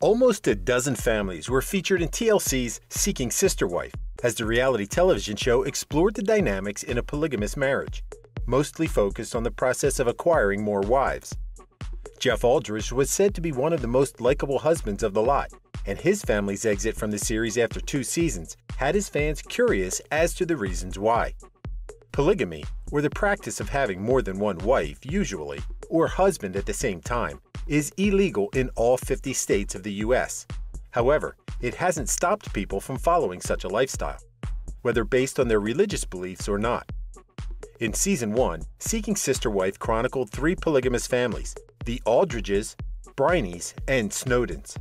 Almost a dozen families were featured in TLC's Seeking Sister Wife, as the reality television show explored the dynamics in a polygamous marriage, mostly focused on the process of acquiring more wives. Jeff Alldredge was said to be one of the most likable husbands of the lot, and his family's exit from the series after 2 seasons had his fans curious as to the reasons why. Polygamy, or the practice of having more than one wife, usually, or husband at the same time, is illegal in all 50 states of the U.S. However, it hasn't stopped people from following such a lifestyle, whether based on their religious beliefs or not. In Season 1, Seeking Sister Wife chronicled 3 polygamous families: the Alldredges, Brineys, and Snowdens.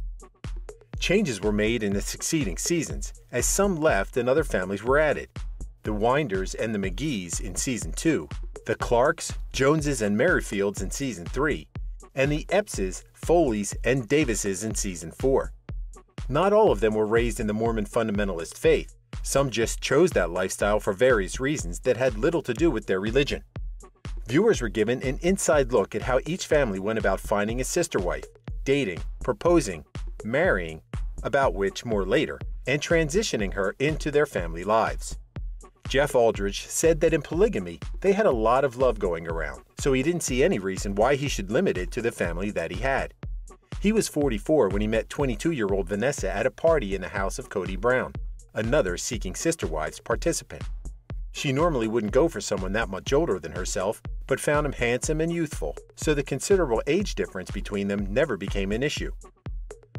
Changes were made in the succeeding seasons, as some left and other families were added: the Winders and the McGees in Season 2, the Clarks, Joneses, and Merrifields in Season 3, and the Eppses, Foleys, and Davises in Season 4. Not all of them were raised in the Mormon fundamentalist faith. Some just chose that lifestyle for various reasons that had little to do with their religion. Viewers were given an inside look at how each family went about finding a sister wife, dating, proposing, marrying, about which more later, and transitioning her into their family lives. Jeff Alldredge said that in polygamy, they had a lot of love going around, so he didn't see any reason why he should limit it to the family that he had. He was 44 when he met 22-year-old Vanessa at a party in the house of Cody Brown, another Seeking Sister Wives participant. She normally wouldn't go for someone that much older than herself, but found him handsome and youthful, so the considerable age difference between them never became an issue.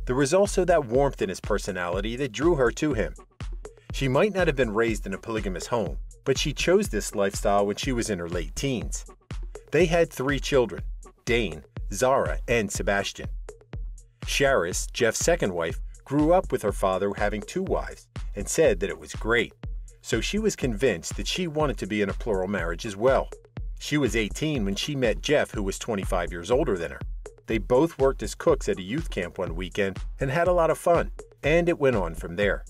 There was also that warmth in his personality that drew her to him. She might not have been raised in a polygamous home, but she chose this lifestyle when she was in her late teens. They had 3 children: Dane, Zara, and Sebastian. Charis, Jeff's second wife, grew up with her father having 2 wives and said that it was great, so she was convinced that she wanted to be in a plural marriage as well. She was 18 when she met Jeff, who was 25 years older than her. They both worked as cooks at a youth camp one weekend and had a lot of fun, and it went on from there.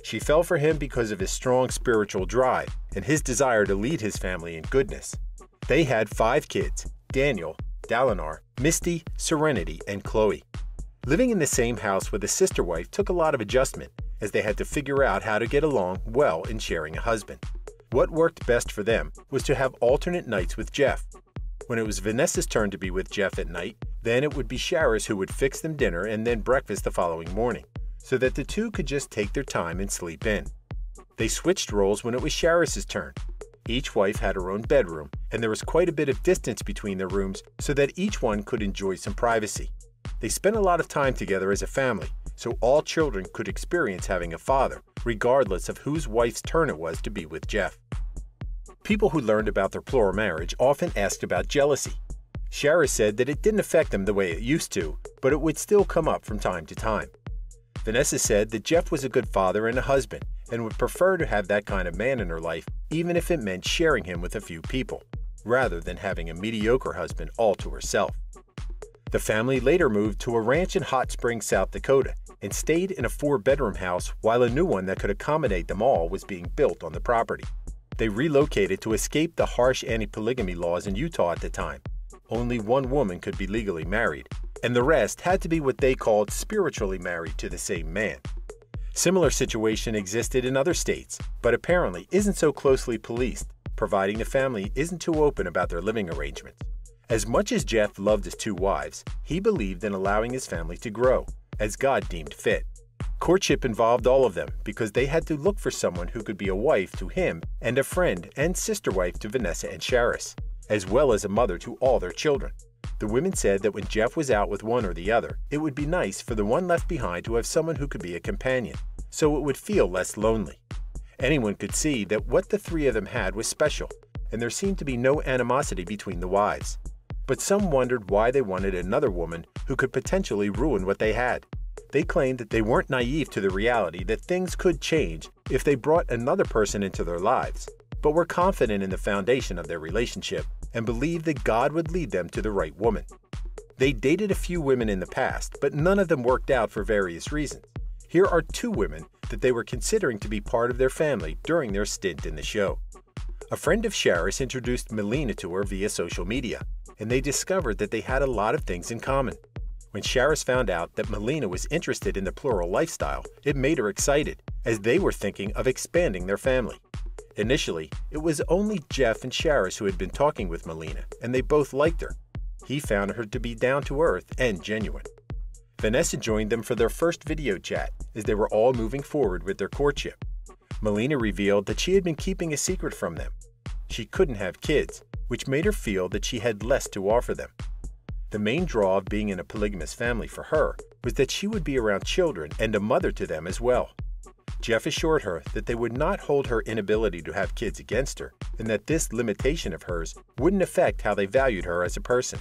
She fell for him because of his strong spiritual drive and his desire to lead his family in goodness. They had 5 kids: Daniel, Dalinar, Misty, Serenity, and Chloe. Living in the same house with a sister wife took a lot of adjustment, as they had to figure out how to get along well in sharing a husband. What worked best for them was to have alternate nights with Jeff. When it was Vanessa's turn to be with Jeff at night, then it would be Charis who would fix them dinner and then breakfast the following morning, so that the two could just take their time and sleep in. They switched roles when it was Charis's turn. Each wife had her own bedroom, and there was quite a bit of distance between their rooms so that each one could enjoy some privacy. They spent a lot of time together as a family, so all children could experience having a father, regardless of whose wife's turn it was to be with Jeff. People who learned about their plural marriage often asked about jealousy. Charis said that it didn't affect them the way it used to, but it would still come up from time to time. Vanessa said that Jeff was a good father and a husband, and would prefer to have that kind of man in her life, even if it meant sharing him with a few people, rather than having a mediocre husband all to herself. The family later moved to a ranch in Hot Springs, South Dakota, and stayed in a 4-bedroom house while a new one that could accommodate them all was being built on the property. They relocated to escape the harsh anti-polygamy laws in Utah at the time. Only one woman could be legally married, and the rest had to be what they called spiritually married to the same man. Similar situation existed in other states, but apparently isn't so closely policed, providing the family isn't too open about their living arrangements. As much as Jeff loved his 2 wives, he believed in allowing his family to grow, as God deemed fit. Courtship involved all of them because they had to look for someone who could be a wife to him and a friend and sister wife to Vanessa and Charis, as well as a mother to all their children. The women said that when Jeff was out with one or the other, it would be nice for the one left behind to have someone who could be a companion, so it would feel less lonely. Anyone could see that what the 3 of them had was special, and there seemed to be no animosity between the wives. But some wondered why they wanted another woman who could potentially ruin what they had. They claimed that they weren't naive to the reality that things could change if they brought another person into their lives, but were confident in the foundation of their relationship and believed that God would lead them to the right woman. They dated a few women in the past, but none of them worked out for various reasons. Here are 2 women that they were considering to be part of their family during their stint in the show. A friend of Charis introduced Melina to her via social media, and they discovered that they had a lot of things in common. When Charis found out that Melina was interested in the plural lifestyle, it made her excited, as they were thinking of expanding their family. Initially, it was only Jeff and Charis who had been talking with Melina, and they both liked her. He found her to be down-to-earth and genuine. Vanessa joined them for their first video chat, as they were all moving forward with their courtship. Melina revealed that she had been keeping a secret from them. She couldn't have kids, which made her feel that she had less to offer them. The main draw of being in a polygamous family for her was that she would be around children and a mother to them as well. Jeff assured her that they would not hold her inability to have kids against her, and that this limitation of hers wouldn't affect how they valued her as a person.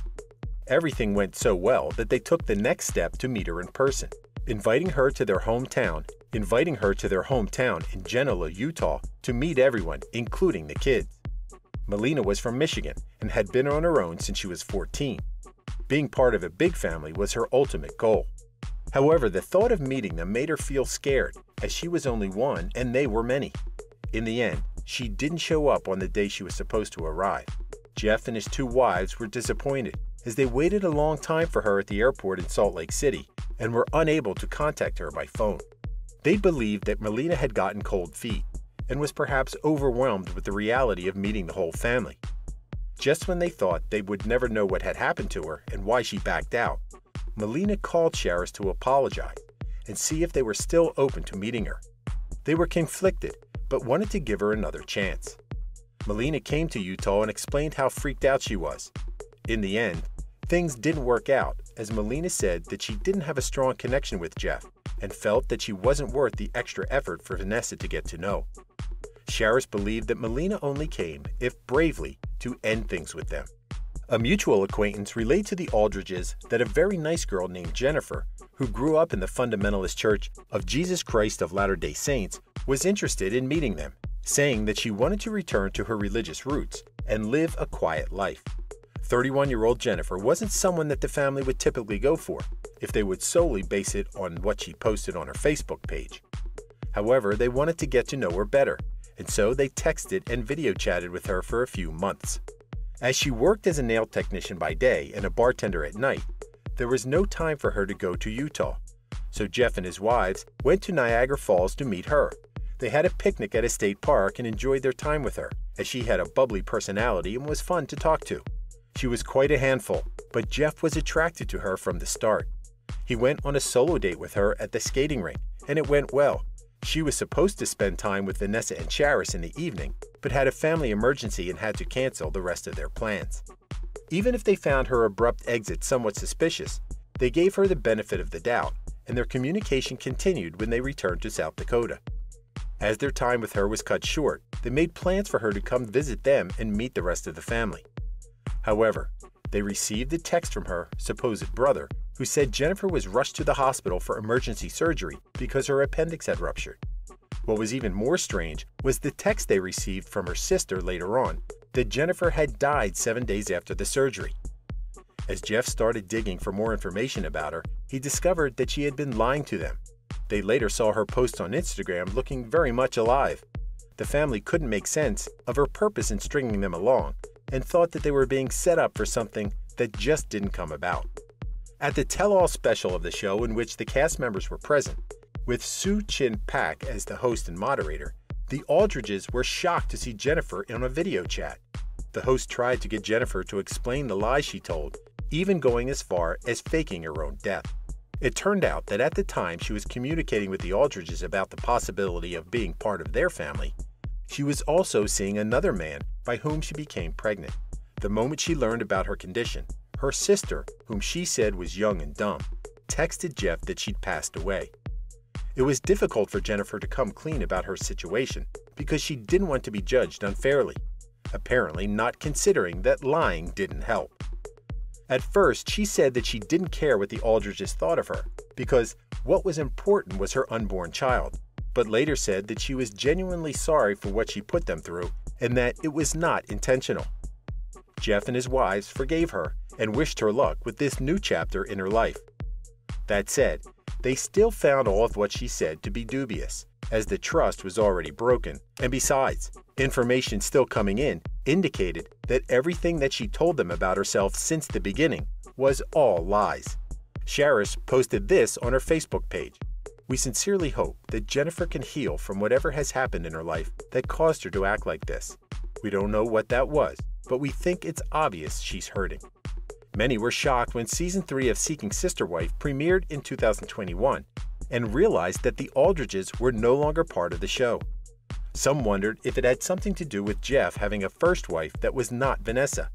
Everything went so well that they took the next step to meet her in person, inviting her to their hometown in Genoa, Utah, to meet everyone, including the kids. Melina was from Michigan and had been on her own since she was 14. Being part of a big family was her ultimate goal. However, the thought of meeting them made her feel scared, as she was only one and they were many. In the end, she didn't show up on the day she was supposed to arrive. Jeff and his 2 wives were disappointed, as they waited a long time for her at the airport in Salt Lake City and were unable to contact her by phone. They believed that Melina had gotten cold feet and was perhaps overwhelmed with the reality of meeting the whole family. Just when they thought they would never know what had happened to her and why she backed out, Melina called Charis to apologize and see if they were still open to meeting her. They were conflicted, but wanted to give her another chance. Melina came to Utah and explained how freaked out she was. In the end, things didn't work out, as Melina said that she didn't have a strong connection with Jeff and felt that she wasn't worth the extra effort for Vanessa to get to know. Charis believed that Melina only came, if bravely, to end things with them. A mutual acquaintance relayed to the Alldredges that a very nice girl named Jennifer, who grew up in the fundamentalist Church of Jesus Christ of Latter-day Saints, was interested in meeting them, saying that she wanted to return to her religious roots and live a quiet life. 31-year-old Jennifer wasn't someone that the family would typically go for, if they would solely base it on what she posted on her Facebook page. However, they wanted to get to know her better, and so they texted and video chatted with her for a few months. As she worked as a nail technician by day and a bartender at night, there was no time for her to go to Utah. So Jeff and his wives went to Niagara Falls to meet her. They had a picnic at a state park and enjoyed their time with her, as she had a bubbly personality and was fun to talk to. She was quite a handful, but Jeff was attracted to her from the start. He went on a solo date with her at the skating rink, and it went well. She was supposed to spend time with Vanessa and Charis in the evening, but had a family emergency and had to cancel the rest of their plans. Even if they found her abrupt exit somewhat suspicious, they gave her the benefit of the doubt, and their communication continued when they returned to South Dakota. As their time with her was cut short, they made plans for her to come visit them and meet the rest of the family. However, they received a text from her supposed brother, who said Jennifer was rushed to the hospital for emergency surgery because her appendix had ruptured. What was even more strange was the text they received from her sister later on, that Jennifer had died 7 days after the surgery. As Jeff started digging for more information about her, he discovered that she had been lying to them. They later saw her post on Instagram looking very much alive. The family couldn't make sense of her purpose in stringing them along, and thought that they were being set up for something that just didn't come about. At the tell-all special of the show, in which the cast members were present, with Soo Chin Pak as the host and moderator, the Alldredges were shocked to see Jennifer in a video chat. The host tried to get Jennifer to explain the lies she told, even going as far as faking her own death. It turned out that at the time she was communicating with the Alldredges about the possibility of being part of their family, she was also seeing another man by whom she became pregnant. The moment she learned about her condition, her sister, whom she said was young and dumb, texted Jeff that she'd passed away. It was difficult for Jennifer to come clean about her situation because she didn't want to be judged unfairly, apparently not considering that lying didn't help. At first, she said that she didn't care what the Alldredges thought of her because what was important was her unborn child, but later said that she was genuinely sorry for what she put them through and that it was not intentional. Jeff and his wives forgave her and wished her luck with this new chapter in her life. That said, they still found all of what she said to be dubious, as the trust was already broken, and besides, information still coming in indicated that everything that she told them about herself since the beginning was all lies. Charis posted this on her Facebook page. "We sincerely hope that Jennifer can heal from whatever has happened in her life that caused her to act like this. We don't know what that was, but we think it's obvious she's hurting." Many were shocked when Season 3 of Seeking Sister Wife premiered in 2021 and realized that the Alldredges were no longer part of the show. Some wondered if it had something to do with Jeff having a first wife that was not Vanessa.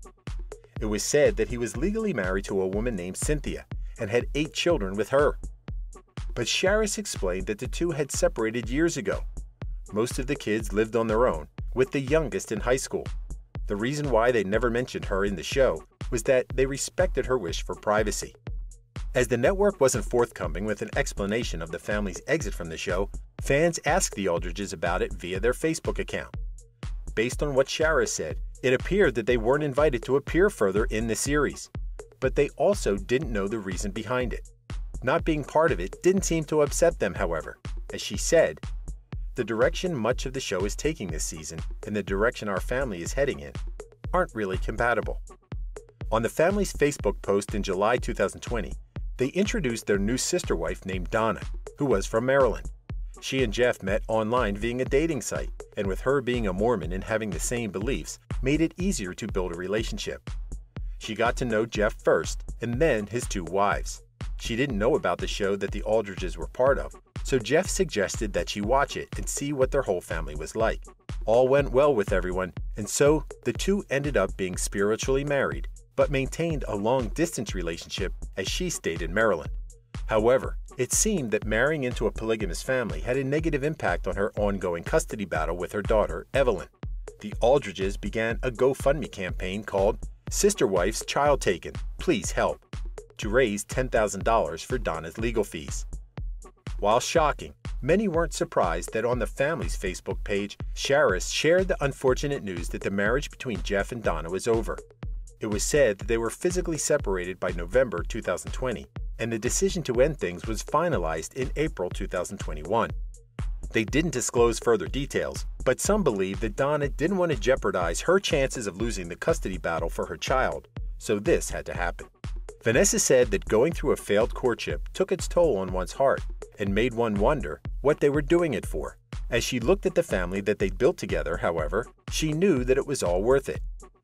It was said that he was legally married to a woman named Cynthia and had 8 children with her. But Charis explained that the two had separated years ago. Most of the kids lived on their own, with the youngest in high school. The reason why they never mentioned her in the show was that they respected her wish for privacy. As the network wasn't forthcoming with an explanation of the family's exit from the show, fans asked the Alldredges about it via their Facebook account. Based on what Charis said, it appeared that they weren't invited to appear further in the series, but they also didn't know the reason behind it. Not being part of it didn't seem to upset them, however. As she said, "The direction much of the show is taking this season and the direction our family is heading in aren't really compatible." On the family's Facebook post in July 2020, they introduced their new sister wife named Donna, who was from Maryland. She and Jeff met online via a dating site, and with her being a Mormon and having the same beliefs, made it easier to build a relationship. She got to know Jeff first, and then his 2 wives. She didn't know about the show that the Alldredges were part of, so Jeff suggested that she watch it and see what their whole family was like. All went well with everyone, and so the two ended up being spiritually married, but maintained a long-distance relationship as she stayed in Maryland. However, it seemed that marrying into a polygamous family had a negative impact on her ongoing custody battle with her daughter, Evelyn. The Alldredges began a GoFundMe campaign called "Sister Wife's Child Taken, Please Help," to raise $10,000 for Donna's legal fees. While shocking, many weren't surprised that on the family's Facebook page, Charis shared the unfortunate news that the marriage between Jeff and Donna was over. It was said that they were physically separated by November 2020, and the decision to end things was finalized in April 2021. They didn't disclose further details, but some believe that Donna didn't want to jeopardize her chances of losing the custody battle for her child, so this had to happen. Vanessa said that going through a failed courtship took its toll on one's heart and made one wonder what they were doing it for. As she looked at the family that they'd built together, however, she knew that it was all worth it.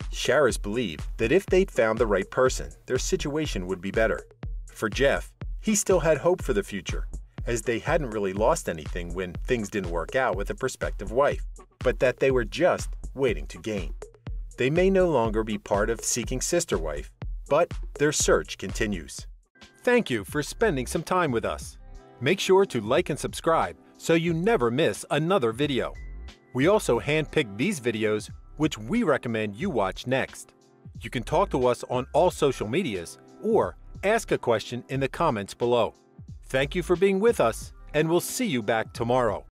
Charis believed that if they'd found the right person, their situation would be better. For Jeff, he still had hope for the future, as they hadn't really lost anything when things didn't work out with a prospective wife, but that they were just waiting to gain. They may no longer be part of Seeking Sister Wife, but their search continues. Thank you for spending some time with us. Make sure to like and subscribe so you never miss another video. We also handpick these videos which we recommend you watch next. You can talk to us on all social medias or ask a question in the comments below. Thank you for being with us, and we'll see you back tomorrow.